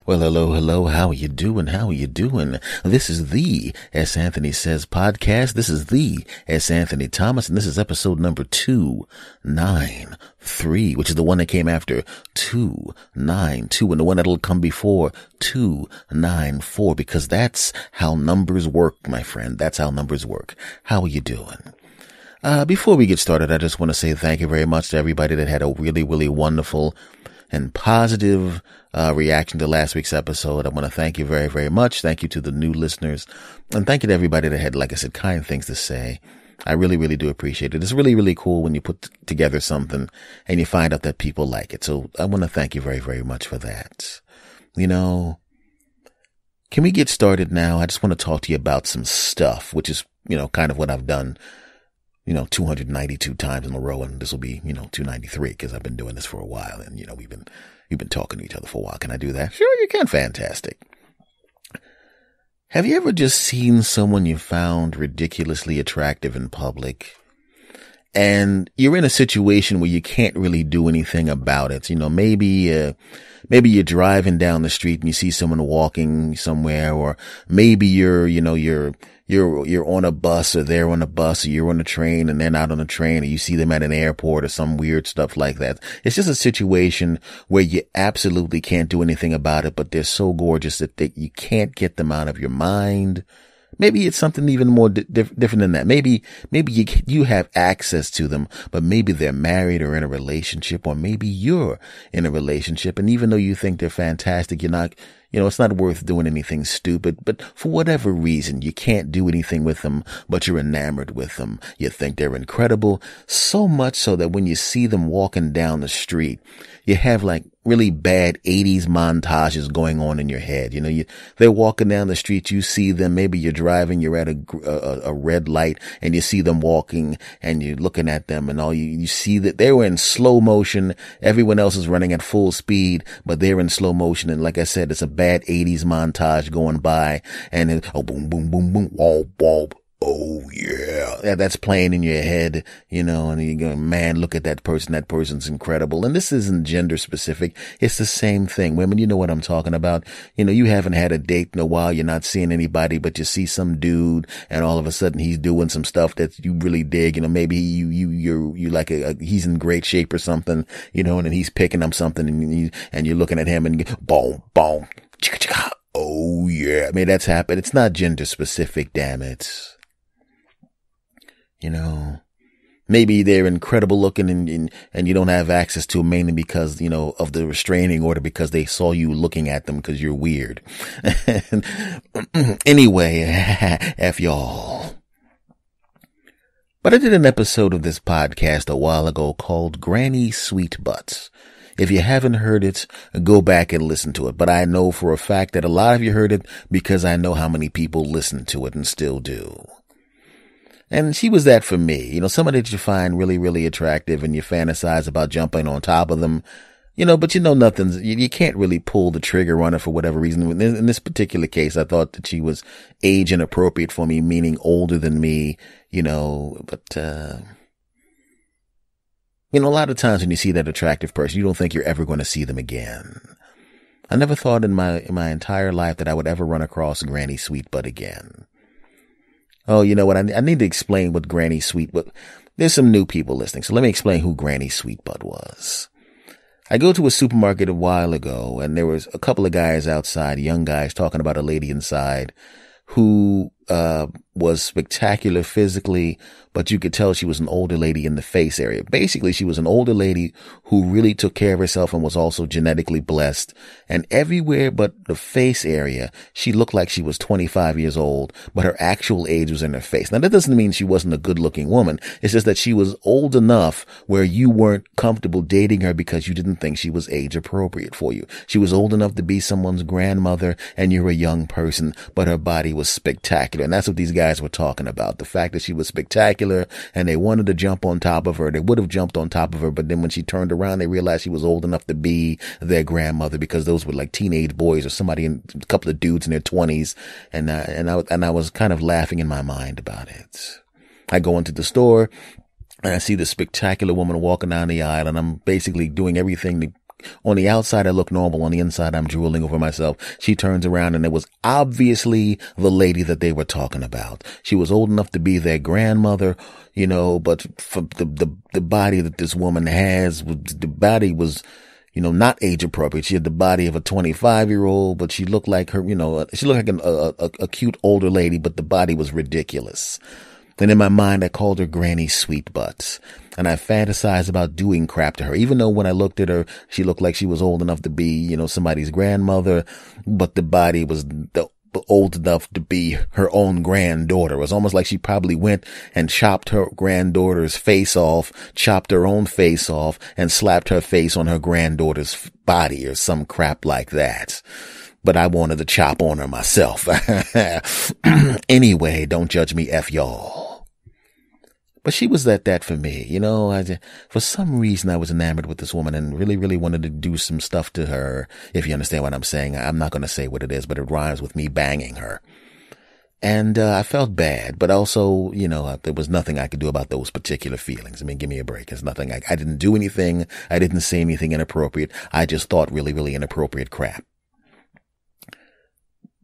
Well, hello, how are you doing? This is the S. Anthony Says podcast. This is the S. Anthony Thomas, and this is episode number 293, which is the one that came after 292, and the one that'll come before 294, because that's how numbers work, my friend. That's how numbers work. How are you doing? Before we get started, I just want to say thank you very much to everybody that had a really, really wonderful and positive reaction to last week's episode. I want to thank you very, very much. Thank you to the new listeners, and thank you to everybody that had, like I said, kind things to say. I really, really do appreciate it. It's really, really cool when you put together something and you find out that people like it. So I want to thank you very, very much for that. You know, can we get started now? I just want to talk to you about some stuff, which is, kind of what I've done 292 times in a row, and this will be, 293, because I've been doing this for a while, and, we've been talking to each other for a while. Can I do that? Sure, you can. Fantastic. Have you ever just seen someone you found ridiculously attractive in public, and you're in a situation where you can't really do anything about it? Maybe you're driving down the street and you see someone walking somewhere, or maybe you're on a bus, or they're on a bus, or you're on a train and they're not on a train, or you see them at an airport or some weird stuff like that. It's just a situation where you absolutely can't do anything about it, but they're so gorgeous that you can't get them out of your mind. Maybe it's something even more different than that. Maybe you have access to them, but maybe they're married or in a relationship, or maybe you're in a relationship, and even though you think they're fantastic, you're not, it's not worth doing anything stupid, but for whatever reason, you can't do anything with them, but you're enamored with them. You think they're incredible, so much so that when you see them walking down the street, you have like really bad 80s montages going on in your head. They're walking down the street, you see them, maybe you're driving, you're at a red light, and you see them walking, and you're looking at them, and you see that they're in slow motion. Everyone else is running at full speed, but they're in slow motion. And like I said, it's a bad 80s montage going by, and then, oh, boom, boom, boom, boom, womp, womp. Oh yeah, that's playing in your head, and you go, man, look at that person. That person's incredible. And this isn't gender specific. It's the same thing. Women, you know what I'm talking about. You haven't had a date in a while. You're not seeing anybody, but you see some dude, and all of a sudden he's doing some stuff that you really dig. Maybe you like he's in great shape or something, and then he's picking up something, and you're looking at him, and you go, boom, boom, chicka, chicka. Oh yeah. I mean, that's happened. It's not gender specific, damn it. Maybe they're incredible looking, and you don't have access to them, mainly because, of the restraining order, because they saw you looking at them because you're weird. Anyway, F y'all. But I did an episode of this podcast a while ago called Granny Sweetbutt. If you haven't heard it, go back and listen to it. But I know for a fact that a lot of you heard it, because I know how many people listen to it and still do. And she was that for me. Somebody that you find really, really attractive, and you fantasize about jumping on top of them, but you can't really pull the trigger on it for whatever reason. In this particular case, I thought that she was age inappropriate for me, meaning older than me, but, a lot of times when you see that attractive person, you don't think you're ever going to see them again. I never thought in my entire life that I would ever run across Granny Sweetbutt again. Oh, you know what? I need to explain what Granny Sweetbutt. There's some new people listening, so let me explain who Granny Sweetbutt was. I go to a supermarket a while ago, and there was a couple of guys outside, young guys, talking about a lady inside who was spectacular physically, but you could tell she was an older lady in the face area. Basically, she was an older lady who really took care of herself and was also genetically blessed. And everywhere but the face area, she looked like she was 25 years old, but her actual age was in her face. Now, that doesn't mean she wasn't a good-looking woman. It's just that she was old enough where you weren't comfortable dating her because you didn't think she was age appropriate for you. She was old enough to be someone's grandmother, and you're a young person, but her body was spectacular. And that's what these guys were talking about. The fact that she was spectacular, and they wanted to jump on top of her. They would have jumped on top of her, but then when she turned around, they realized she was old enough to be their grandmother, because those were like teenage boys or a couple of dudes in their 20s. And I was kind of laughing in my mind about it. I go into the store, and I see this spectacular woman walking down the aisle, and I'm basically doing everything to On the outside, I look normal. On the inside, I'm drooling over myself. She turns around and it was obviously the lady that they were talking about. She was old enough to be their grandmother, but for the body that this woman has, the body was, not age appropriate. She had the body of a 25-year-old, but she looked like her, she looked like a cute older lady, but the body was ridiculous. And in my mind, I called her Granny Sweetbutt. And I fantasized about doing crap to her, even though when I looked at her, she looked like she was old enough to be, somebody's grandmother, but the body was old enough to be her own granddaughter. It was almost like she probably went and chopped her granddaughter's face off, chopped her own face off, and slapped her face on her granddaughter's body or some crap like that. But I wanted to chop on her myself. Anyway, don't judge me, F y'all. But she was that for me. For some reason I was enamored with this woman and really, really wanted to do some stuff to her. If you understand what I'm saying, I'm not going to say what it is, but it rhymes with me banging her. And I felt bad, but also, there was nothing I could do about those particular feelings. I mean, give me a break. It's nothing. I didn't do anything. I didn't say anything inappropriate. I just thought really, really inappropriate crap.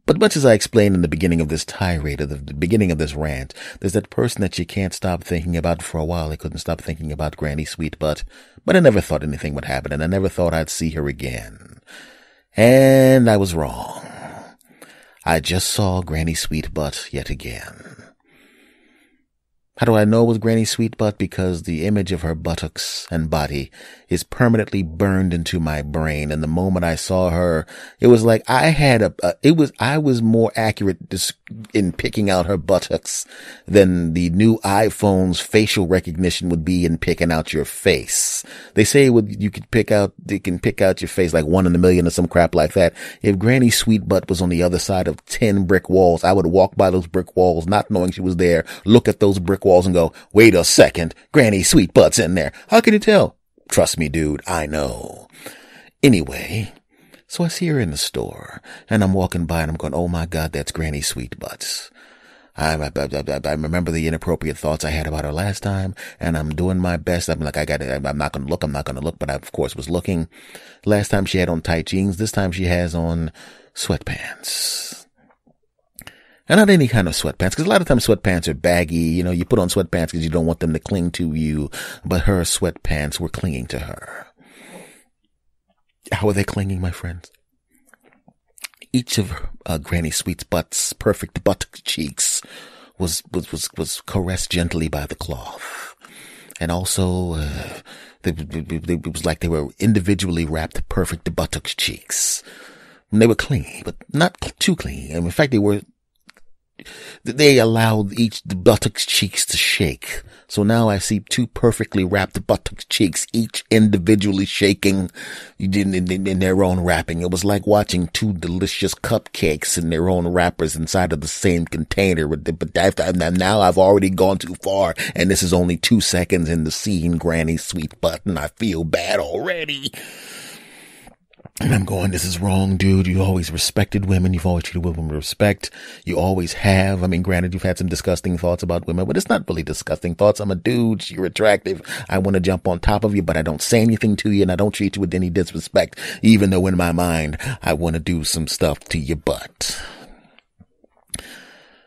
But much as I explained in the beginning of this tirade, or the beginning of this rant, there's that person that you can't stop thinking about. For a while, I couldn't stop thinking about Granny Sweetbutt, but I never thought anything would happen, and I never thought I'd see her again. And I was wrong. I just saw Granny Sweetbutt yet again. How do I know it was Granny Sweetbutt? Because the image of her buttocks and body is permanently burned into my brain. And the moment I saw her, it was like I was more accurate in picking out her buttocks than the new iPhone's facial recognition would be in picking out your face. They say you can pick out your face like 1 in a million or some crap like that. If Granny Sweetbutt was on the other side of 10 brick walls, I would walk by those brick walls, not knowing she was there, look at those brick walls and go, wait a second, Granny Sweetbutt's in there. How can you tell? Trust me, dude, I know. Anyway, so I see her in the store, and I'm walking by and I'm going, oh my God, that's Granny Sweetbutt. I remember the inappropriate thoughts I had about her last time, and I'm doing my best. I'm like, I'm not going to look, but I, of course, was looking. Last time she had on tight jeans. This time she has on sweatpants. And not any kind of sweatpants, because a lot of times sweatpants are baggy. You put on sweatpants because you don't want them to cling to you, but her sweatpants were clinging to her. How are they clinging, my friends? Each of Granny Sweetbutt's perfect buttock cheeks was caressed gently by the cloth. And also, it was like they were individually wrapped perfect buttocks cheeks. And they were clingy, but not too clingy. And in fact, they allowed the buttocks cheeks to shake. So now I see 2 perfectly wrapped buttocks cheeks, each individually shaking in their own wrapping. It was like watching 2 delicious cupcakes in their own wrappers inside of the same container. But now I've already gone too far, and this is only 2 seconds in the scene, Granny Sweetbutt, and I feel bad already. And I'm going, this is wrong, dude. You always respected women. You've always treated women with respect. You always have. I mean, granted, you've had some disgusting thoughts about women, but it's not really disgusting thoughts. I'm a dude. You're attractive. I want to jump on top of you, but I don't say anything to you, and I don't treat you with any disrespect, even though in my mind, I want to do some stuff to your butt.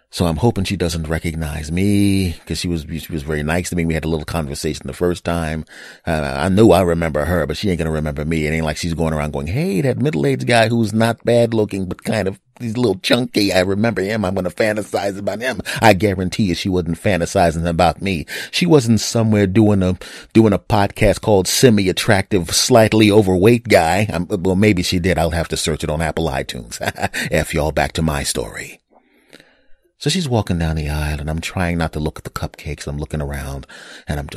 So I'm hoping she doesn't recognize me, because she was very nice to me. We had a little conversation the first time. I know I remember her, but she ain't gonna remember me. It ain't like she's going around going, hey, that middle-aged guy who's not bad looking, but kind of, he's a little chunky. I remember him. I'm gonna fantasize about him. I guarantee you she wasn't fantasizing about me. She wasn't somewhere doing a podcast called Semi-Attractive, Slightly Overweight Guy. Well, maybe she did. I'll have to search it on Apple iTunes. F y'all, back to my story. So she's walking down the aisle, and I'm trying not to look at the cupcakes. I'm looking around, and I'm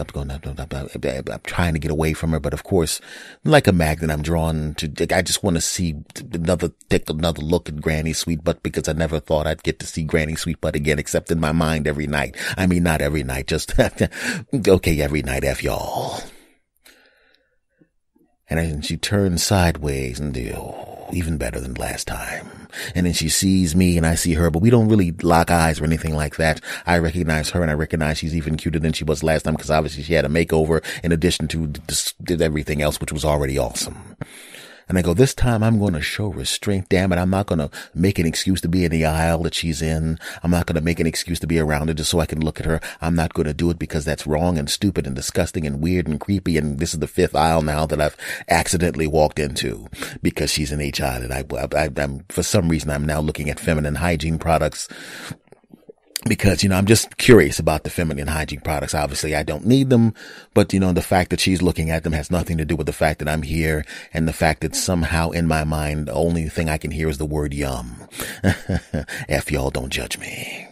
trying to get away from her. But of course, like a magnet, I'm drawn to, I just want to take another look at Granny Sweetbutt, because I never thought I'd get to see Granny Sweetbutt again, except in my mind every night. I mean, not every night, just, okay, every night, F y'all. And then she turns sideways and even better than last time. And then she sees me and I see her, but we don't really lock eyes or anything like that. I recognize her, and I recognize she's even cuter than she was last time, because obviously she had a makeover in addition to everything else, which was already awesome. And I go, this time I'm going to show restraint. Damn it. I'm not going to make an excuse to be in the aisle that she's in. I'm not going to make an excuse to be around her just so I can look at her. I'm not going to do it because that's wrong and stupid and disgusting and weird and creepy. And this is the 5th aisle now that I've accidentally walked into because she's an HI that I'm for some reason, I'm now looking at feminine hygiene products. Because, I'm just curious about the feminine hygiene products. Obviously, I don't need them, but, the fact that she's looking at them has nothing to do with the fact that I'm here and the fact that somehow in my mind, the only thing I can hear is the word yum. F y'all, don't judge me.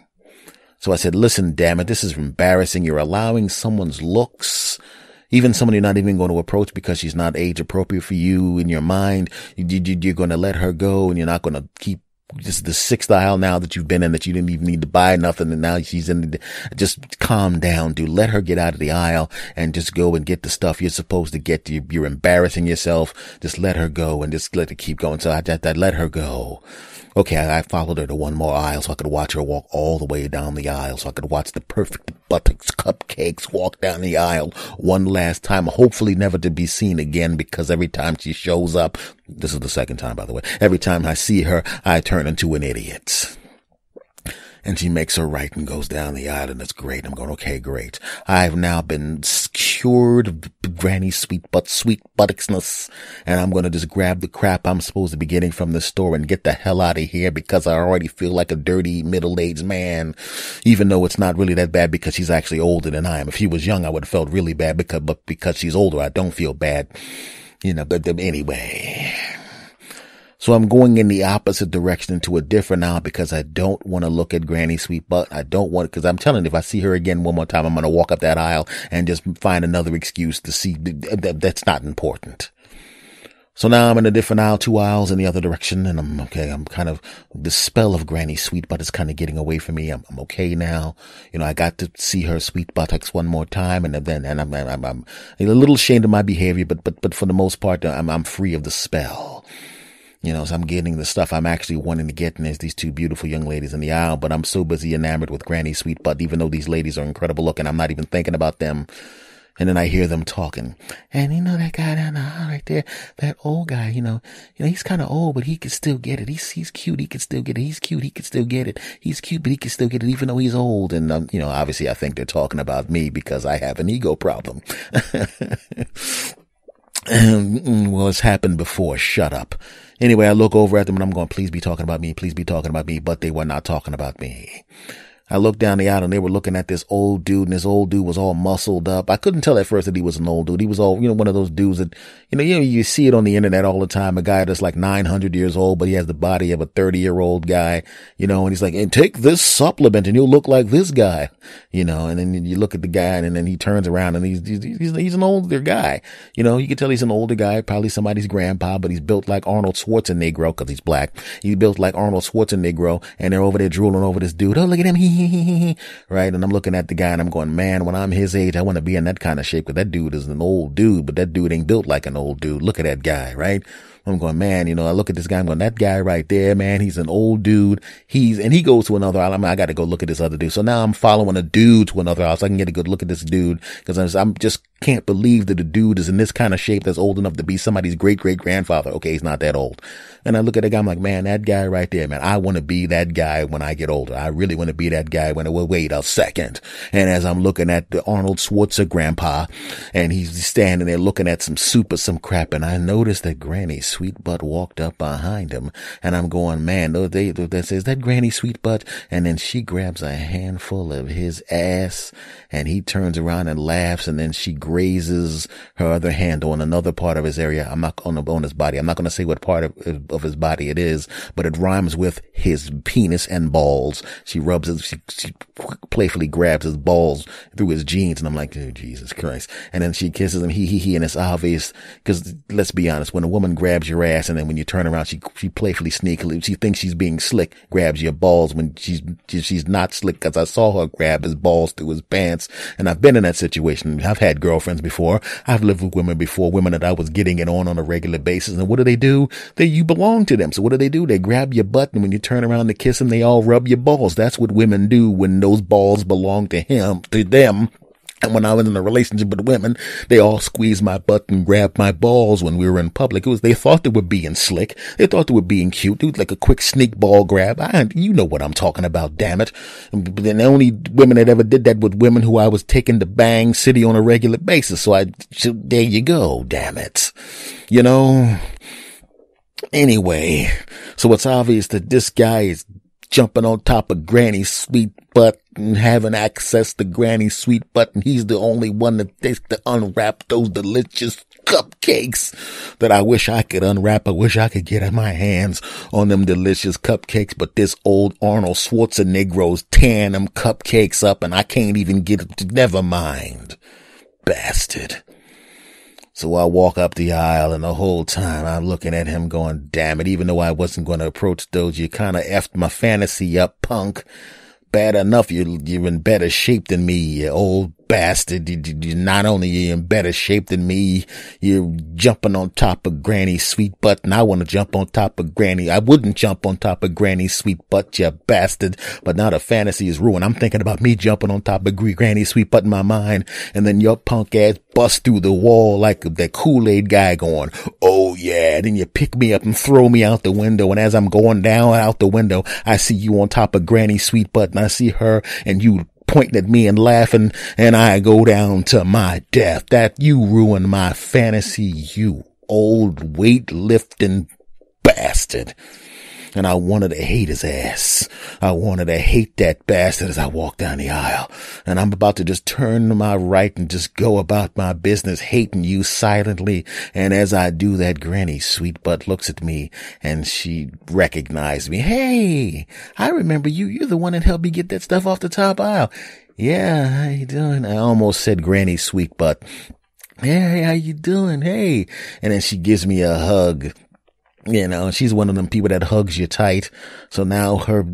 So I said, listen, damn it, this is embarrassing. You're allowing someone's looks, even someone you're not even going to approach because she's not age appropriate for you in your mind. You're going to let her go and you're not going to keep. This is the 6th aisle now that you've been in that you didn't even need to buy nothing. And now she's in just calm down, dude. Let her get out of the aisle and just go and get the stuff you're supposed to get. You're embarrassing yourself. Just let her go and just let it keep going. So I let her go. Okay, I followed her to one more aisle so I could watch her walk all the way down the aisle so I could watch the perfect buttocks cupcakes walk down the aisle one last time, hopefully never to be seen again because every time she shows up, this is the 2nd time, by the way, every time I see her, I turn into an idiot. And she makes her right and goes down the aisle, and it's great. I'm going, okay, great. I've now been cured of Granny Sweetbutt, sweet buttocksness, and I'm going to just grab the crap I'm supposed to be getting from the store and get the hell out of here because I already feel like a dirty middle-aged man, even though it's not really that bad because she's actually older than I am. If she was young, I would have felt really bad but because she's older, I don't feel bad, but anyway. So I'm going in the opposite direction to a different aisle because I don't want to look at Granny Sweetbutt. I don't want, because I'm telling you, if I see her again one more time, I'm going to walk up that aisle and just find another excuse to see that's not important. So now I'm in a different aisle, 2 aisles in the other direction, and I'm okay. I'm kind of, the spell of Granny Sweetbutt is kind of getting away from me. I'm okay now. I got to see her sweet buttocks one more time, and I'm a little ashamed of my behavior, but for the most part, I'm free of the spell. So I'm getting the stuff I'm actually wanting to get, and there's these 2 beautiful young ladies in the aisle, but I'm so busy enamored with Granny Sweetbutt, even though these ladies are incredible looking, I'm not even thinking about them. And then I hear them talking. And that guy down the aisle right there, that old guy, he's kind of old, but he can still get it. He's cute. He can still get it. He's cute. He can still get it. He's cute, but he can still get it, even though he's old. And, obviously I think they're talking about me because I have an ego problem. Well, it's happened before. Shut up. Anyway, I look over at them and I'm going, please be talking about me. Please be talking about me. But they were not talking about me. I looked down the aisle and they were looking at this old dude, and this old dude was all muscled up. I couldn't tell at first that he was an old dude. He was all, one of those dudes that, you see it on the internet all the time. A guy that's like 900 years old, but he has the body of a 30-year-old guy, and he's like, and take this supplement and you'll look like this guy, and then you look at the guy and then he turns around and he's an older guy. You can tell he's an older guy, probably somebody's grandpa, but he's built like Arnold Schwarzenegger because he's black. He's built like Arnold Schwarzenegger, and they're over there drooling over this dude. Oh, look at him. Right. And I'm looking at the guy and I'm going, man, when I'm his age, I want to be in that kind of shape because that dude is an old dude, but that dude ain't built like an old dude. Look at that guy. Right. I'm going, man, I look at this guy, I'm going, that guy right there, man, he's an old dude. And he goes to another aisle. I got to go look at this other dude. So now I'm following a dude to another aisle so I can get a good look at this dude because I'm just can't believe that the dude is in this kind of shape that's old enough to be somebody's great-great-grandfather. Okay, he's not that old. And I look at the guy, I'm like, man, that guy right there, man, I want to be that guy when I get older. I really want to be that guy wait a second. And as I'm looking at the Arnold Schwarzenegger grandpa, and he's standing there looking at some crap, and I noticed that Granny Sweetbutt walked up behind him, and I'm going, man, that says that Granny Sweetbutt, and then she grabs a handful of his ass, and he turns around and laughs, and then she grazes her other hand on another part of his area. I'm not on his body. I'm not going to say what part of his body it is, but it rhymes with his penis and balls. She rubs his, she playfully grabs his balls through his jeans, and I'm like, oh, Jesus Christ. And then she kisses him, he, and it's obvious, because let's be honest, when a woman grabs your ass, and then when you turn around, she playfully, sneakily, she thinks she's being slick, grabs your balls when she's not slick, because I saw her grab his balls through his pants, and I've been in that situation. I've had girlfriends before. I've lived with women before, women that I was getting it on a regular basis, and what do? You belong to them. So what do? They grab your butt, and when you turn around to kiss them, they all rub your balls. That's what women do when those balls belong to them. And when I was in a relationship with women, they all squeezed my butt and grabbed my balls when we were in public. They thought they were being slick. They thought they were being cute. It was like a quick sneak ball grab. You know what I'm talking about, damn it. And the only women that ever did that were women who I was taking to Bang City on a regular basis. So there you go, damn it. You know? Anyway, so it's obvious that this guy is jumping on top of Granny Sweetbutt and having access to Granny Sweetbutt, and he's the only one that gets to unwrap those delicious cupcakes that I wish I could unwrap. I wish I could get my hands on them delicious cupcakes, but this old Arnold Schwarzenegger's tearing them cupcakes up, and I can't even get it. Never mind. Bastard. So I walk up the aisle, and the whole time I'm looking at him going, damn it, even though I wasn't going to approach those, you kind of effed my fantasy up, punk. Bad enough, you're in better shape than me, you old bastard. You not only are you in better shape than me, you're jumping on top of Granny Sweetbutt, and I want to jump on top of Granny. I wouldn't jump on top of Granny Sweetbutt, you bastard. But now the fantasy is ruined. I'm thinking about me jumping on top of Granny Sweetbutt in my mind, and then your punk ass bust through the wall like that Kool-Aid guy going, oh yeah. Then you pick me up and throw me out the window, and as I'm going down out the window, I see you on top of Granny Sweetbutt, and I see her and you pointing at me and laughing, and I go down to my death. That you ruined my fantasy, you old weightlifting bastard. And I wanted to hate his ass. I wanted to hate that bastard as I walk down the aisle. And I'm about to just turn to my right and just go about my business, hating you silently. And as I do that, Granny Sweetbutt looks at me and she recognized me. Hey, I remember you. You're the one that helped me get that stuff off the top aisle. Yeah, how you doing? I almost said Granny Sweetbutt. Hey, how you doing? Hey. And then she gives me a hug. You know, she's one of them people that hugs you tight. So now her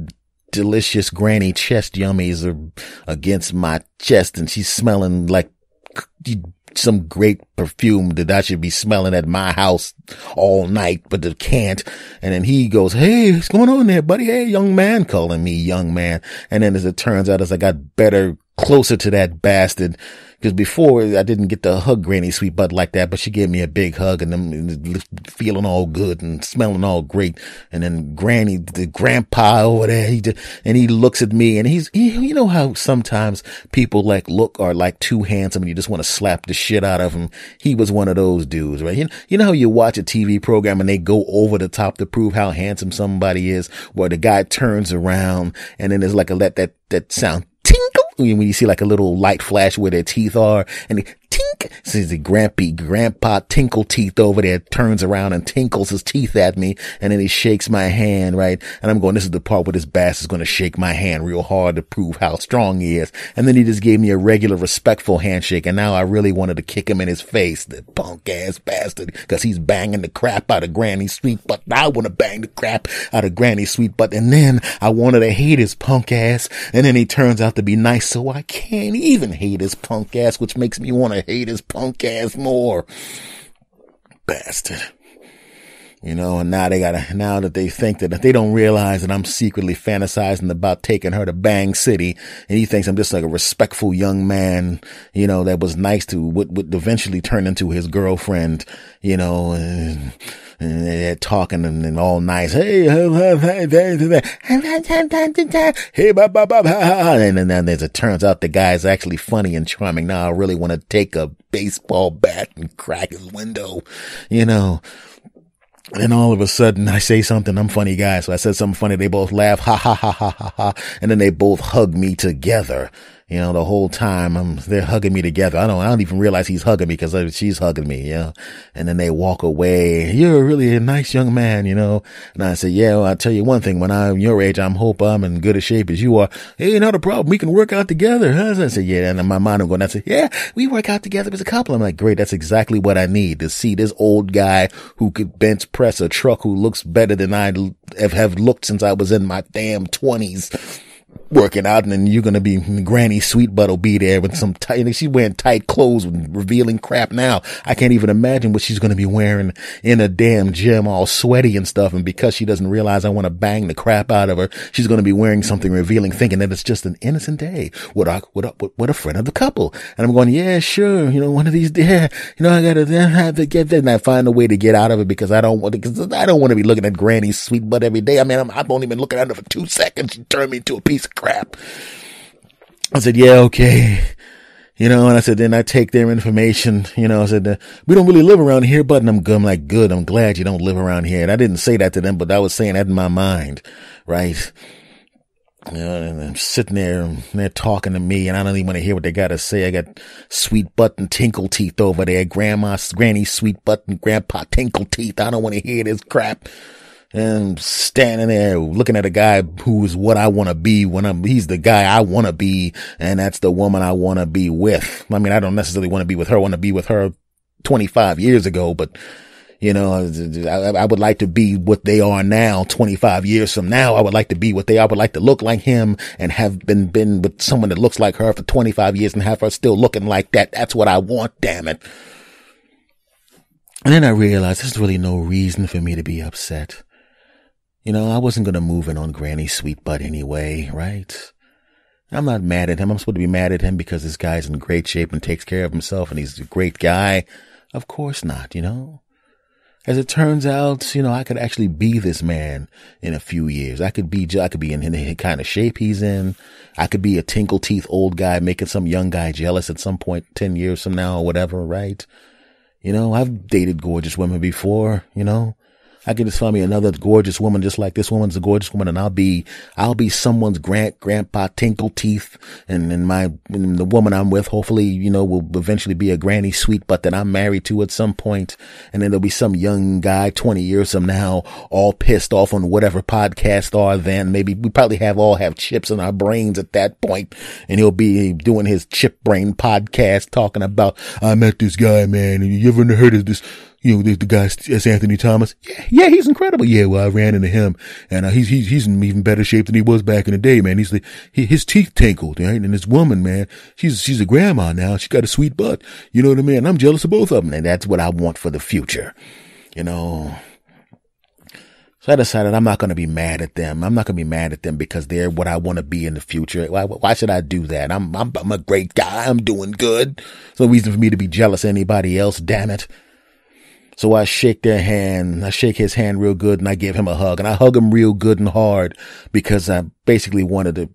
delicious granny chest yummies are against my chest, and she's smelling like some great perfume that I should be smelling at my house all night, but I can't. And then he goes, hey, what's going on there, buddy? Hey, young man, calling me young man. And then as it turns out, as I got closer to that bastard, because before I didn't get to hug Granny Sweetbutt like that, but she gave me a big hug, and I'm feeling all good and smelling all great. And then the grandpa over there, he looks at me, and you know how sometimes people look are like too handsome and you just want to slap the shit out of him. He was one of those dudes, right? You know how you watch a TV program and they go over the top to prove how handsome somebody is, where the guy turns around and then there's like that sound tinkle when you see like a little light flash where their teeth are, and they tink. Sees the grandpa Tinkleteeth over there turns around and tinkles his teeth at me, and then he shakes my hand, right? And I'm going, this is the part where this bastard's going to shake my hand real hard to prove how strong he is. And then he just gave me a regular respectful handshake, and now I really wanted to kick him in his face, the punk ass bastard, because he's banging the crap out of Granny Sweetbutt. I want to bang the crap out of Granny Sweetbutt, and then I wanted to hate his punk ass, and then he turns out to be nice, so I can't even hate his punk ass, which makes me want to hate his punk ass more. Bastard. You know, and now that they think that they don't realize that I'm secretly fantasizing about taking her to Bang City, and he thinks I'm just like a respectful young man, you know, that was nice to, would eventually turn into his girlfriend, you know, and they're talking and all nice. Hey, hey, and then as it turns out, the guy's actually funny and charming. Now I really want to take a baseball bat and crack his window, you know. And then all of a sudden I say something, I'm a funny guy, so I said something funny, they both laugh, ha ha ha ha ha ha, and then they both hug me together. You know, the whole time they're hugging me together. I don't even realize he's hugging me because she's hugging me, you know. And then they walk away. You're really a nice young man, you know. And I say, yeah, well, I'll tell you one thing. When I'm your age, hope I'm in good a shape as you are. Hey, not a problem. We can work out together. I say, yeah. And in my mind, I'm going, I say, yeah, we work out together as a couple. I'm like, great. That's exactly what I need, to see this old guy who could bench press a truck, who looks better than I have looked since I was in my damn 20s. working out, and then you're going to be, Granny Sweetbutt will be there with some tight, she's wearing tight clothes with revealing crap now. I can't even imagine what she's going to be wearing in a damn gym, all sweaty and stuff. And because she doesn't realize I want to bang the crap out of her, she's going to be wearing something revealing, thinking that it's just an innocent day with a friend of the couple. And I'm going, yeah, sure. One of these, I have to get there, and I find a way to get out of it because I don't want to be looking at Granny Sweetbutt every day. I mean, I've only been looking at her for 2 seconds. She turned me into a piece of crap. I said, yeah, okay. And I said, then I take their information, I said, we don't really live around here, but I'm good. I'm like, good. I'm glad you don't live around here. And I didn't say that to them, but I was saying that in my mind, right? And I'm sitting there and they're talking to me, and I don't even want to hear what they got to say. I got Sweetbutt and Tinkleteeth over there, Granny Sweetbutt and Grandpa Tinkleteeth. I don't want to hear this crap. And I'm standing there looking at a guy who is what I want to be he's the guy I want to be, and that's the woman I want to be with. I mean, I don't necessarily want to be with her. I want to be with her 25 years ago, but I would like to be what they are now. 25 years from now, I would like to be what they are. I would like to look like him and have been with someone that looks like her for 25 years and have her still looking like that. That's what I want, damn it. And then I realized there's really no reason for me to be upset. I wasn't going to move in on Granny Sweetbutt anyway, right? I'm not mad at him. I'm supposed to be mad at him because this guy's in great shape and takes care of himself and he's a great guy. Of course not, As it turns out, I could actually be this man in a few years. I could be in the kind of shape he's in. I could be a Tinkleteeth old guy making some young guy jealous at some point 10 years from now or whatever, right? I've dated gorgeous women before, I could just find me another gorgeous woman just like this woman's a gorgeous woman, and I'll be someone's grandpa Tinkleteeth, and the woman I'm with hopefully, will eventually be a Granny Sweetbutt that I'm married to at some point, and then there'll be some young guy 20 years from now all pissed off on whatever podcast are then. Maybe we probably all have chips in our brains at that point, and he'll be doing his chip brain podcast talking about, I met this guy, man, and you ever heard of this? The guy, S. Anthony Thomas. Yeah, he's incredible. Yeah, well, I ran into him, and he's in even better shape than he was back in the day, man. His teeth tinkled, right? And this woman, man, she's a grandma now. She got a sweet butt. You know what I mean? And I'm jealous of both of them, and that's what I want for the future, So I decided I'm not going to be mad at them. I'm not going to be mad at them because they're what I want to be in the future. Why should I do that? I'm a great guy. I'm doing good. There's no reason for me to be jealous of anybody else. Damn it. So I shake his hand real good, and I give him a hug, and I hug him real good and hard because I basically wanted to,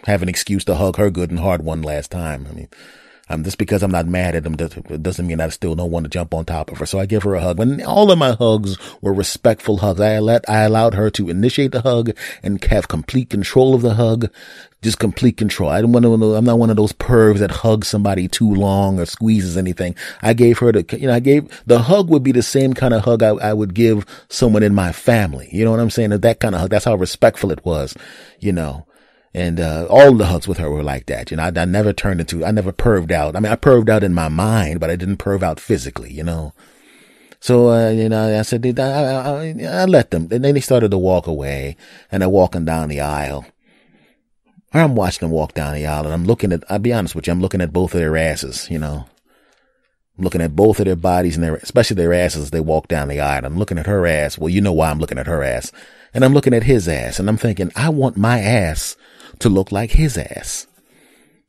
have an excuse to hug her good and hard one last time. I mean, just because I'm not mad at him doesn't mean I still don't want to jump on top of her. So I give her a hug. And all of my hugs were respectful hugs. I allowed her to initiate the hug and have complete control of the hug. Just complete control. I'm not one of those pervs that hugs somebody too long or squeezes anything. I gave her the hug would be the same kind of hug I would give someone in my family. You know what I'm saying? That kind of hug. That's how respectful it was, And, all the hugs with her were like that. I never perved out. I mean, I perved out in my mind, but I didn't perv out physically, So, I said, I let them. And then they started to walk away, and they're walking down the aisle. I'm watching them walk down the aisle, and I'll be honest with you, I'm looking at both of their asses, I'm looking at both of their bodies and especially their asses as they walk down the aisle. I'm looking at her ass. Well, you know why I'm looking at her ass. And I'm looking at his ass, and I'm thinking, I want my ass to look like his ass.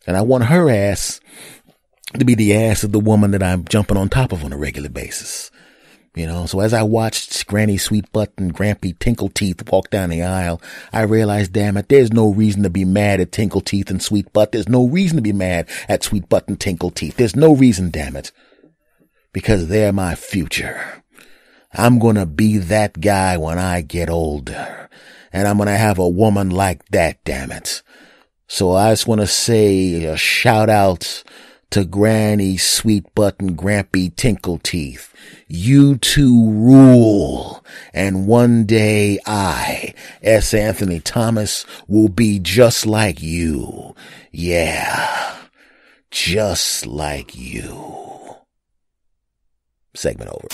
And I want her ass to be the ass of the woman that I'm jumping on top of on a regular basis. So as I watched Granny Sweetbutt and Grampy Tinkleteeth walk down the aisle, I realized, damn it, there's no reason to be mad at Tinkleteeth and Sweetbutt. There's no reason to be mad at Sweetbutt and Tinkleteeth. There's no reason, damn it. Because they're my future. I'm gonna be that guy when I get older. And I'm gonna have a woman like that, damn it. So I just wanna say a shout out to Granny Sweetbutt and Grampy Tinkleteeth. You two rule. And one day I, S. Anthony Thomas, will be just like you. Yeah. Just like you. Segment over.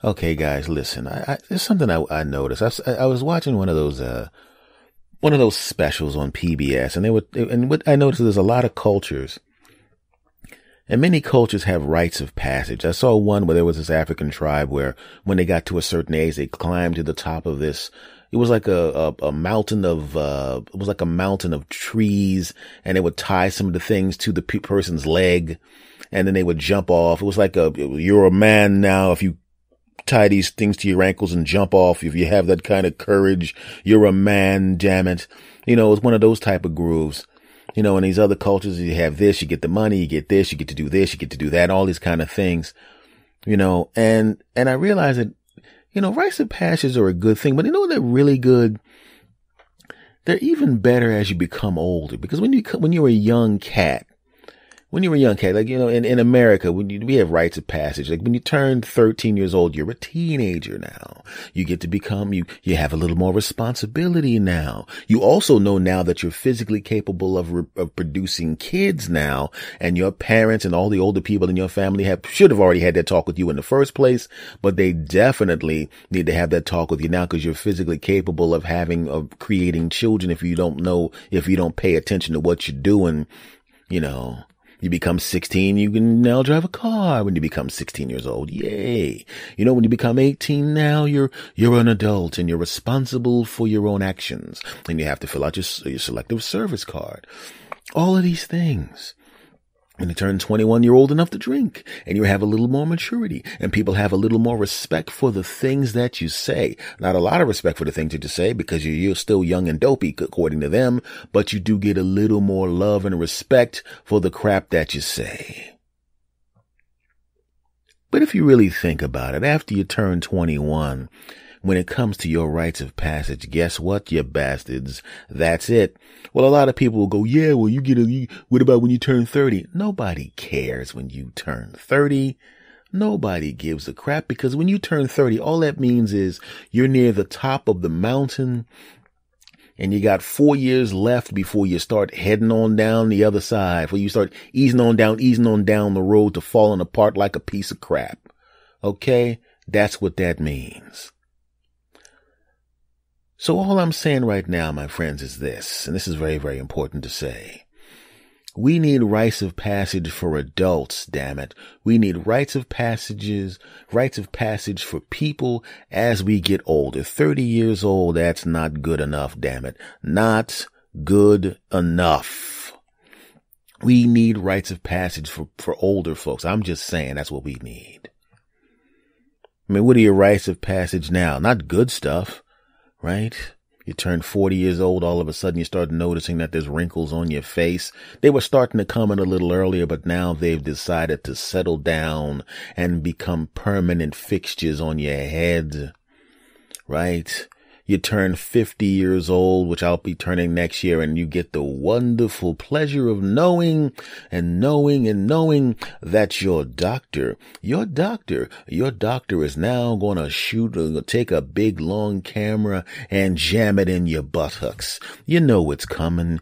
Okay, guys, listen. There's something I noticed. I was watching one of those one of those specials on PBS, and what I noticed is there's a lot of cultures, and many cultures have rites of passage. I saw one where there was this African tribe where when they got to a certain age, they climbed to the top of this. It was like a mountain of, it was like a mountain of trees, and they would tie some of the things to the person's leg, and then they would jump off. It was like you're a man now if you tie these things to your ankles and jump off. If you have that kind of courage, you're a man, damn it. You know, it's one of those type of grooves. You know, in these other cultures, you have this, you get the money, you get this, you get to do this, you get to do that, all these kind of things, you know, and I realize that, you know, rites of passage are a good thing, but you know, they're really good. They're even better as you become older, because when you're a young cat, like, you know, in America, we have rites of passage. Like when you turn 13 years old, you're a teenager now. You get to become, you have a little more responsibility now. You also know now that you're physically capable of producing kids now, and your parents and all the older people in your family should have already had that talk with you in the first place, but they definitely need to have that talk with you now because you're physically capable of creating children. If you don't pay attention to what you're doing, you know. You become 16, you can now drive a car when you become 16 years old. Yay. You know, when you become 18 now, you're an adult and you're responsible for your own actions. And you have to fill out your selective service card. All of these things. When you turn 21, you're old enough to drink, and you have a little more maturity, and people have a little more respect for the things that you say. Not a lot of respect for the things that you say, because you're still young and dopey, according to them, but you do get a little more love and respect for the crap that you say. But if you really think about it, after you turn 21, when it comes to your rites of passage, guess what, you bastards? That's it. Well, a lot of people will go, yeah, well, what about when you turn 30? Nobody cares when you turn 30. Nobody gives a crap, because when you turn 30, all that means is you're near the top of the mountain and you got 4 years left before you start heading on down the other side, before you start easing on down the road to falling apart like a piece of crap. Okay? That's what that means. So all I'm saying right now, my friends, is this, and this is very, very important to say. We need rites of passage for adults, damn it. We need rites of passage for people as we get older. 30 years old, that's not good enough, damn it. Not good enough. We need rites of passage for older folks. I'm just saying that's what we need. I mean, what are your rites of passage now? Not good stuff. Right? You turn 40 years old, all of a sudden you start noticing that there's wrinkles on your face. They were starting to come in a little earlier, but now they've decided to settle down and become permanent fixtures on your head. Right? You turn 50 years old, which I'll be turning next year, and you get the wonderful pleasure of knowing that your doctor is now going to take a big long camera and jam it in your buttocks. You know it's coming.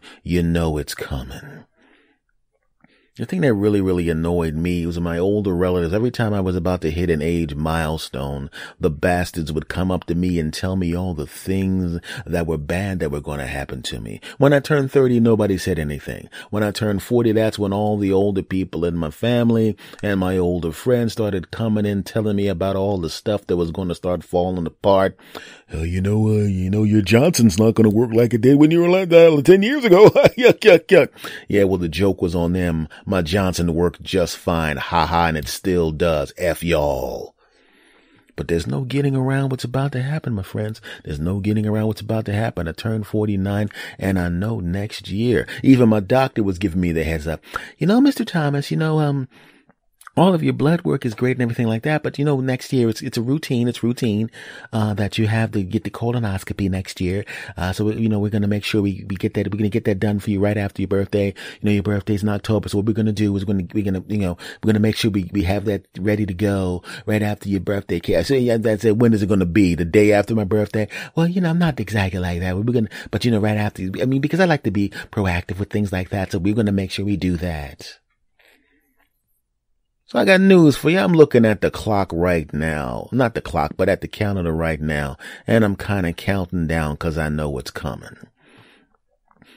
The thing that really, really annoyed me was my older relatives. Every time I was about to hit an age milestone, the bastards would come up to me and tell me all the things that were bad that were going to happen to me. When I turned 30, nobody said anything. When I turned 40, that's when all the older people in my family and my older friends started coming in telling me about all the stuff that was going to start falling apart. You know, your Johnson's not going to work like it did when you were like 10 years ago. Yuck, yuck, yuck. Yeah, well, the joke was on them. My Johnson worked just fine. Ha ha, and it still does. F y'all. But there's no getting around what's about to happen, my friends. There's no getting around what's about to happen. I turned 49, and I know next year. Even my doctor was giving me the heads up. You know, Mr. Thomas, all of your blood work is great and everything like that, but next year it's a routine. It's routine that you have to get the colonoscopy next year. So we're gonna make sure we get that. We're gonna get that done for you right after your birthday. Your birthday's in October, so what we're gonna do is we're gonna make sure we have that ready to go right after your birthday. I say, yeah, that's it. When is it gonna be? The day after my birthday? Well, I'm not exactly like that. But right after. Because I like to be proactive with things like that, so we're gonna make sure we do that. So I got news for you. I'm looking at the clock right now. Not the clock, but at the calendar right now. And I'm kind of counting down because I know what's coming.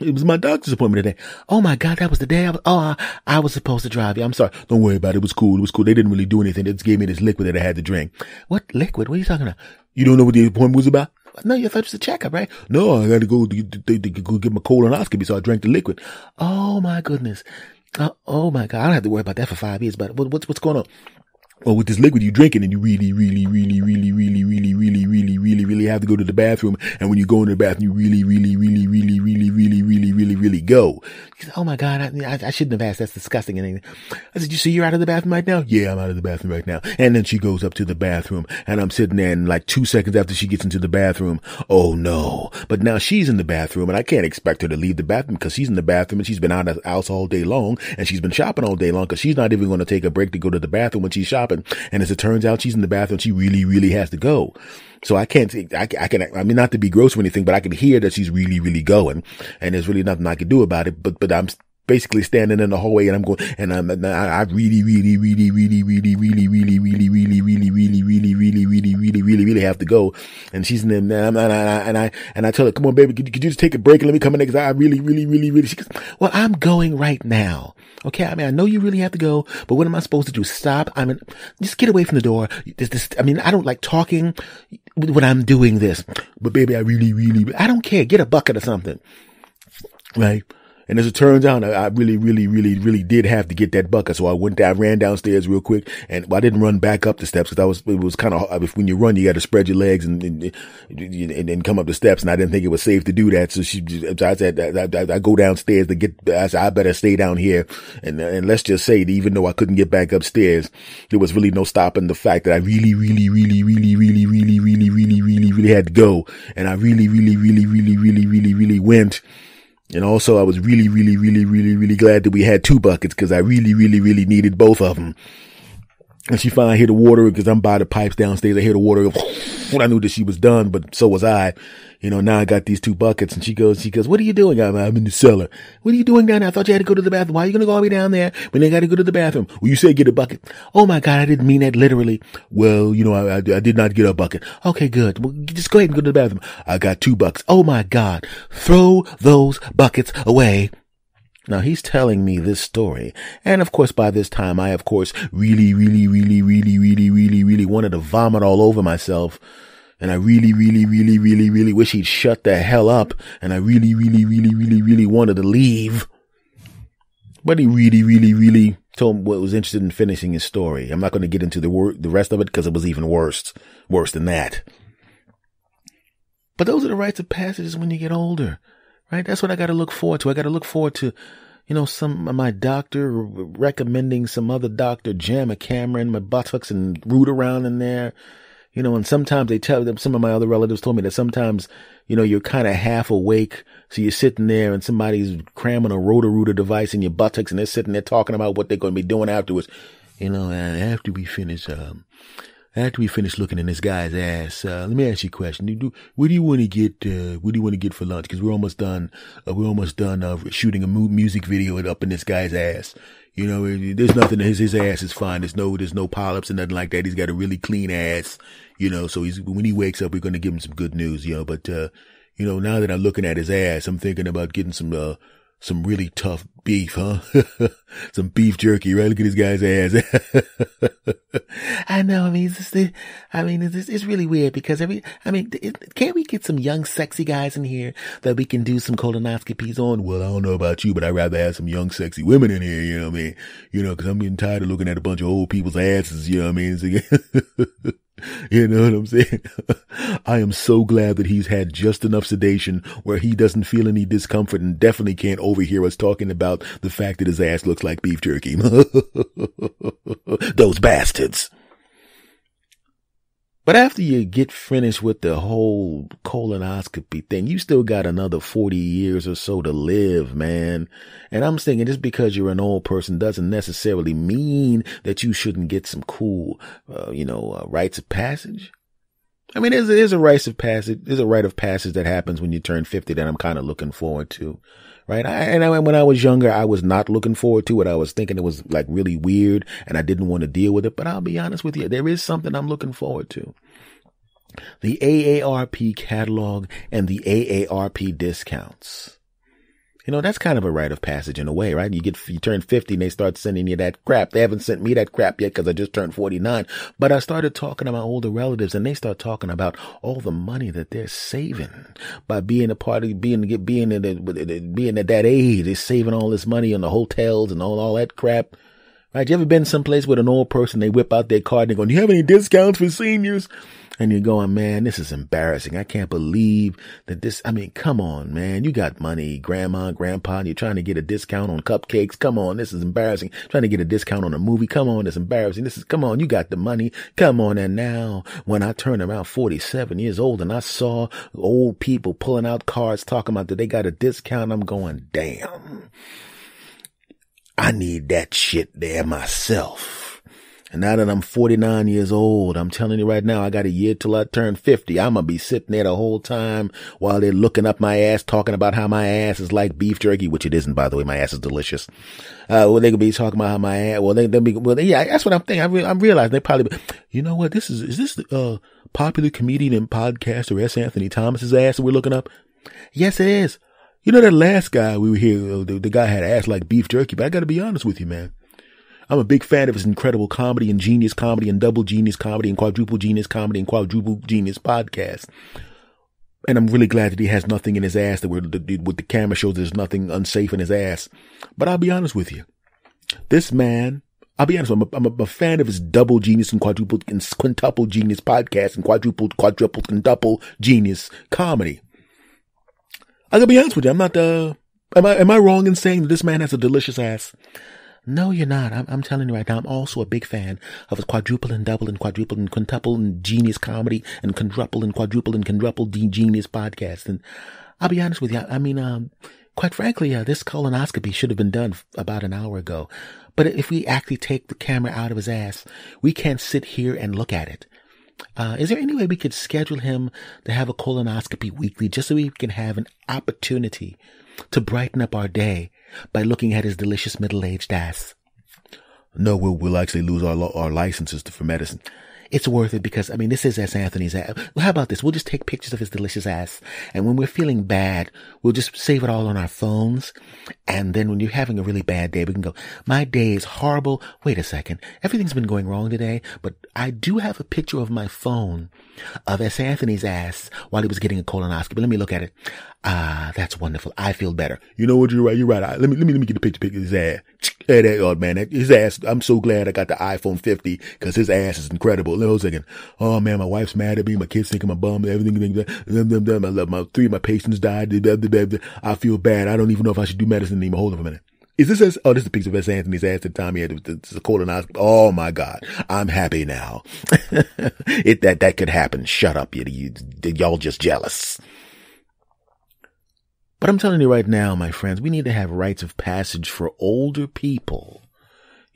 It was my doctor's appointment today. Oh my God, that was the day I was supposed to drive you. I'm sorry. Don't worry about it. It was cool. It was cool. They didn't really do anything. They just gave me this liquid that I had to drink. What liquid? What are you talking about? You don't know what the appointment was about? No, you thought it was a checkup, right? No, I got to go get my colonoscopy, so I drank the liquid. Oh my goodness. Oh my God. I don't have to worry about that for 5 years, but what's going on? Well, with this liquid you drinking and you really have to go to the bathroom. And when you go in the bathroom, you really go. She said, oh my God, I shouldn't have asked. That's disgusting. And I said, so you're out of the bathroom right now? Yeah, I'm out of the bathroom right now. And then she goes up to the bathroom and I'm sitting there and like 2 seconds after she gets into the bathroom, oh no. But now she's in the bathroom and I can't expect her to leave the bathroom because she's in the bathroom and she's been out of the house all day long and she's been shopping all day long because she's not even going to take a break to go to the bathroom when she's shopping. And as it turns out, she's in the bathroom. She really has to go. So I can't, I mean, not to be gross or anything, but I can hear that she's really going. And there's really nothing I can do about it. But I'm basically standing in the hallway and I'm going, and I really have to go. And she's in there and I tell her, come on, baby, could you just take a break and let me come in there? Cause I really, she goes, well, I'm going right now. Okay. I mean, I know you really have to go, but what am I supposed to do? Stop. I mean, just get away from the door. I mean, I don't like talking when I'm doing this, but baby, I I don't care. Get a bucket or something. Right. And as it turns out, I really did have to get that bucket. So I ran downstairs real quick and I didn't run back up the steps because it was kind of, when you run, you got to spread your legs and come up the steps. And I didn't think it was safe to do that. So I said, I go downstairs I said, I better stay down here. And let's just say that even though I couldn't get back upstairs, there was really no stopping the fact that I really had to go. And I really went. And also I was really glad that we had 2 buckets because I really needed both of them. And she finally heard the water because I'm by the pipes downstairs. I hear the water go, and I knew that she was done, but so was I. You know, now I got these 2 buckets and she goes, what are you doing? I'm in the cellar. What are you doing down there? I thought you had to go to the bathroom. Why are you going to go all the way down there when they got to go to the bathroom? Well, you said get a bucket. Oh my God, I didn't mean that literally. Well, you know, I did not get a bucket. Okay, good. Well, just go ahead and go to the bathroom. I got 2 buckets. Oh my God. Throw those buckets away. Now he's telling me this story. And of course, by this time, I of course really wanted to vomit all over myself. And I really wish he'd shut the hell up. And I really wanted to leave. But he really told me what was interested in finishing his story. I'm not going to get into the rest of it because it was even worse than that. But those are the rites of passages when you get older. Right? That's what I got to look forward to. I got to look forward to, you know, my doctor recommending some other doctor jam a camera in my buttocks and root around in there. You know, and sometimes some of my other relatives told me that sometimes, you know, you're kind of half awake. So you're sitting there and somebody's cramming a Roto-Rooter device in your buttocks and they're sitting there talking about what they're going to be doing afterwards. You know, after we finish looking in this guy's ass, let me ask you a question. What do you want to get for lunch? Cause we're almost done shooting a music video up in this guy's ass. You know, there's nothing, his ass is fine. There's no polyps and nothing like that. He's got a really clean ass, you know, so when he wakes up, we're going to give him some good news, you know, but, you know, now that I'm looking at his ass, I'm thinking about getting some really tough beef, huh? Some beef jerky, right? Look at this guy's ass. I know. I mean, it's really weird because can't we get some young, sexy guys in here that we can do some colonoscopies on? Well, I don't know about you, but I'd rather have some young, sexy women in here. You know what I mean? You know, cause I'm getting tired of looking at a bunch of old people's asses. You know what I mean? So, you know what I'm saying? I am so glad that he's had just enough sedation where he doesn't feel any discomfort and definitely can't overhear us talking about the fact that his ass looks like beef jerky. Those bastards. But after you get finished with the whole colonoscopy thing, you still got another 40 years or so to live, man. And I'm thinking just because you're an old person doesn't necessarily mean that you shouldn't get some cool, rites of passage. I mean, there's a rite of passage. There's a rite of passage that happens when you turn 50 that I'm kind of looking forward to. Right. When I was younger, I was not looking forward to it. I was thinking it was like really weird and I didn't want to deal with it. But I'll be honest with you. There is something I'm looking forward to. The AARP catalog and the AARP discounts. That's kind of a rite of passage in a way, right? You turn 50 and they start sending you that crap. They haven't sent me that crap yet because I just turned 49. But I started talking to my older relatives and they start talking about all the money that they're saving by being a part of, being at that age. They're saving all this money on the hotels and all that crap. Right? You ever been someplace with an old person, they whip out their card and they go, do you have any discounts for seniors? And you're going, man, this is embarrassing. I can't believe that come on, man. You got money, grandma, grandpa, and you're trying to get a discount on cupcakes. Come on, this is embarrassing. Trying to get a discount on a movie. Come on, it's embarrassing. Come on, you got the money. Come on. And now when I turned around 47 years old and I saw old people pulling out cards talking about that they got a discount, I'm going, damn, I need that shit there myself. And now that I'm 49 years old, I'm telling you right now, I got a year till I turn 50. I'm going to be sitting there the whole time while they're looking up my ass, talking about how my ass is like beef jerky, which it isn't, by the way. My ass is delicious. They could be talking about how my ass, yeah, that's what I'm thinking. I'm realizing they probably, you know what, is this the popular comedian and podcaster S. Anthony Thomas's ass that we're looking up? Yes, it is. You know, that last guy we were here, the guy had ass like beef jerky, but I got to be honest with you, man. I'm a big fan of his incredible comedy and genius comedy and double genius comedy and quadruple genius comedy and quadruple genius podcast. And I'm really glad that he has nothing in his ass with the camera shows there's nothing unsafe in his ass. But I'll be honest with you. This man, I'm a fan of his double genius and quadruple and quintuple genius podcast and quadruple genius comedy. I gotta be honest with you. I'm not, am I wrong in saying that this man has a delicious ass? No, you're not. I'm telling you right now, I'm also a big fan of his quadruple and double and quadruple and quintuple and genius comedy and quadruple and quadruple genius podcast. And I'll be honest with you. Quite frankly, this colonoscopy should have been done about an hour ago. But if we actually take the camera out of his ass, we can't sit here and look at it. Is there any way we could schedule him to have a colonoscopy weekly just so we can have an opportunity to brighten up our day by looking at his delicious middle-aged ass? No, we'll actually lose our licenses for medicine. It's worth it because, this is S. Anthony's ass. Well, how about this? We'll just take pictures of his delicious ass. And when we're feeling bad, we'll just save it all on our phones. And then when you're having a really bad day, we can go, my day is horrible. Wait a second. Everything's been going wrong today, but I do have a picture of my phone of S. Anthony's ass while he was getting a colonoscopy. Let me look at it. That's wonderful. I feel better. You know what? You're right. Let me get the picture of his ass. Hey, that old man, his ass. I'm so glad I got the iPhone 50 because his ass is incredible. Hold on a second. Oh man, my wife's mad at me. My kids think I'm a bum. Everything. Three of my patients died. I feel bad. I don't even know if I should do medicine anymore. Hold on a minute. Is this this is a picture of S. Anthony's ass at the time he had the colonoscopy. Oh my God. I'm happy now. That could happen. Shut up. Y'all just jealous. But I'm telling you right now, my friends, we need to have rites of passage for older people.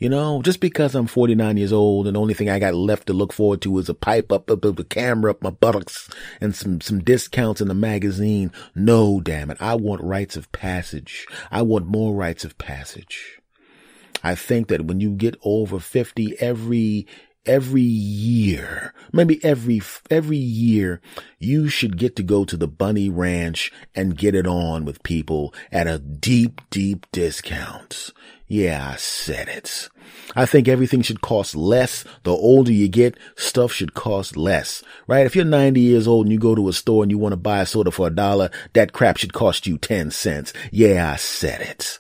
Just because I'm 49 years old and the only thing I got left to look forward to is a pipe up the camera up my buttocks and some discounts in the magazine. No, damn it. I want rites of passage. I want more rites of passage. I think that when you get over 50, every year, maybe every year, you should get to go to the Bunny Ranch and get it on with people at a deep, deep discount. Yeah, I said it. I think everything should cost less. The older you get, stuff should cost less, right? If you're 90 years old and you go to a store and you want to buy a soda for $1, that crap should cost you 10 cents. Yeah, I said it.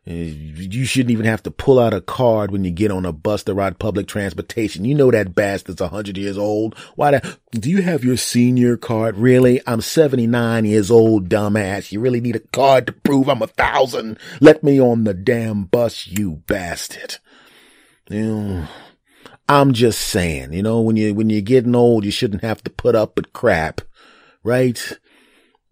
You shouldn't even have to pull out a card when you get on a bus to ride public transportation. You know that bastard's 100 years old. Do you have your senior card? Really? I'm 79 years old, dumbass. You really need a card to prove I'm 1,000? Let me on the damn bus, you bastard. I'm just saying, when you're getting old, you shouldn't have to put up with crap, right?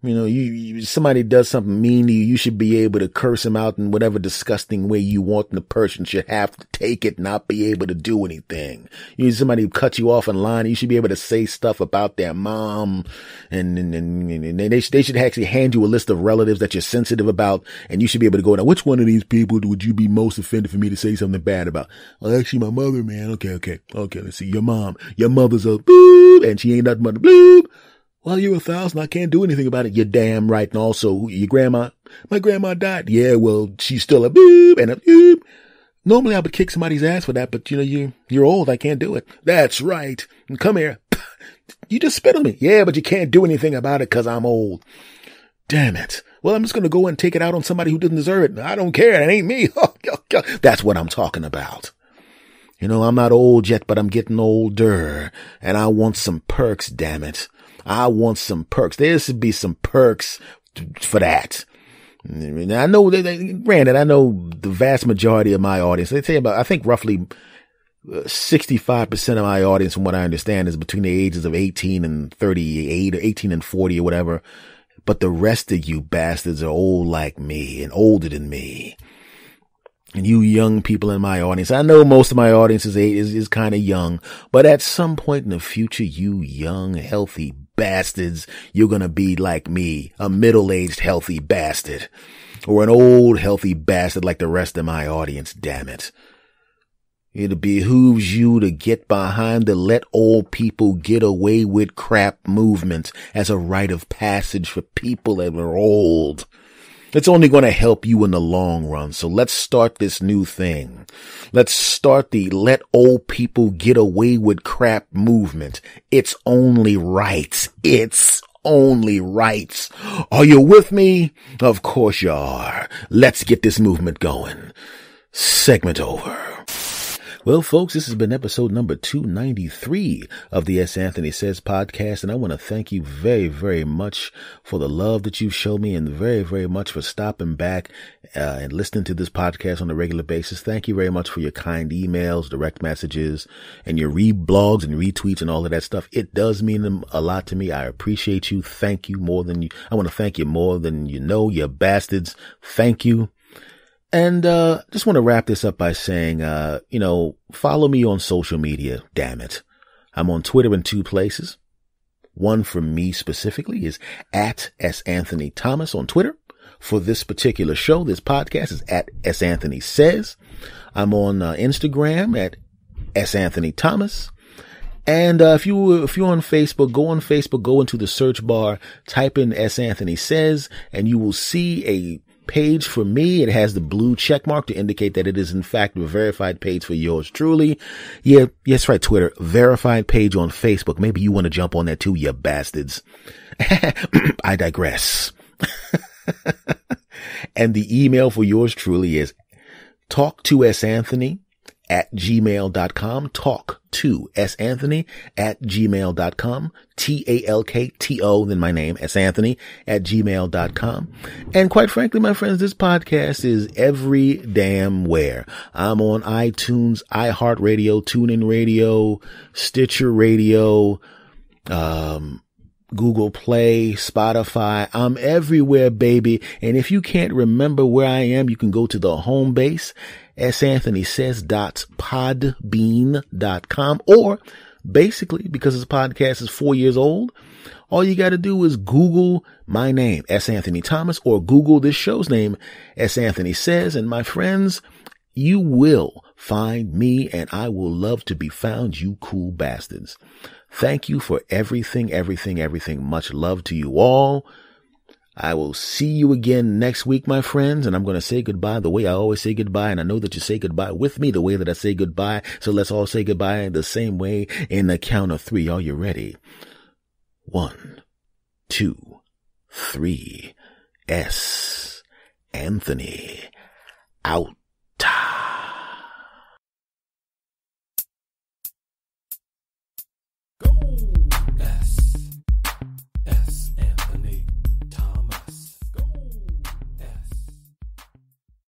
Somebody does something mean to you, you should be able to curse them out in whatever disgusting way you want, and the person should have to take it, not be able to do anything. Somebody cuts you off in line, you should be able to say stuff about their mom, and they should actually hand you a list of relatives that you're sensitive about, and you should be able to go, now, which one of these people would you be most offended for me to say something bad about? Well, actually, my mother, man. Okay, let's see. Your mom. Your mother's a boop, and she ain't nothing but a bloop. Well, you're 1,000. I can't do anything about it. You're damn right. And also, your grandma, my grandma died. Yeah, well, she's still a boop and a boop. Normally I would kick somebody's ass for that, but you're old. I can't do it. That's right. Come here. You just spit on me. Yeah, but you can't do anything about it because I'm old. Damn it. Well, I'm just going to go and take it out on somebody who doesn't deserve it. I don't care. It ain't me. That's what I'm talking about. I'm not old yet, but I'm getting older and I want some perks, damn it. I want some perks. There should be some perks for that. I know, granted, I know the vast majority of my audience, they say about, I think roughly 65% of my audience, from what I understand, is between the ages of 18 and 38 or 18 and 40 or whatever. But the rest of you bastards are old like me and older than me. And you young people in my audience, I know most of my audience is kind of young, but at some point in the future, you young, healthy bastards, you're going to be like me, a middle-aged, healthy bastard, or an old, healthy bastard like the rest of my audience, damn it. It behooves you to get behind the let old people get away with crap movement as a rite of passage for people that are old. It's only going to help you in the long run. So let's start this new thing. Let's start the let old people get away with crap movement. It's only right. It's only right. Are you with me? Of course you are. Let's get this movement going. Segment over. Well, folks, this has been episode number 293 of the S. Anthony Says podcast, and I want to thank you very, very much for the love that you've shown me and very, very much for stopping back and listening to this podcast on a regular basis. Thank you very much for your kind emails, direct messages, and your reblogs and retweets and all of that stuff. It does mean a lot to me. I appreciate you. Thank you more than you. I want to thank you more than you know, you bastards. Thank you. And, just want to wrap this up by saying, follow me on social media. Damn it. I'm on Twitter in 2 places. One for me specifically is at S. Anthony Thomas on Twitter. For this particular show, this podcast is at S. Anthony Says. I'm on Instagram at S. Anthony Thomas. And, if you're on Facebook, go into the search bar, type in S. Anthony Says, and you will see a page for me. It has the blue check mark to indicate that it is in fact a verified page for yours truly. Yeah, yes, right, Twitter. Verified page on Facebook. Maybe you want to jump on that too, you bastards. I digress. And the email for yours truly is talk2santhony@gmail.com. talk2santhony@gmail.com. TALKTO, then my name, santhony@gmail.com. And quite frankly, my friends, this podcast is every damn where. I'm on iTunes, iHeartRadio, TuneIn Radio, Stitcher Radio, Google Play, Spotify. I'm everywhere, baby. And if you can't remember where I am, you can go to the home base, santhonysays.podbean.com, or basically, because this podcast is 4 years old, all you got to do is Google my name, S. Anthony Thomas, or Google this show's name, S. Anthony Says, and my friends, you will find me, and I will love to be found, you cool bastards. Thank you for everything. Much love to you all. I will see you again next week, my friends, and I'm going to say goodbye the way I always say goodbye, and I know that you say goodbye with me the way that I say goodbye, so let's all say goodbye the same way in the count of 3. Are you ready? 1, 2, 3. S. Anthony out.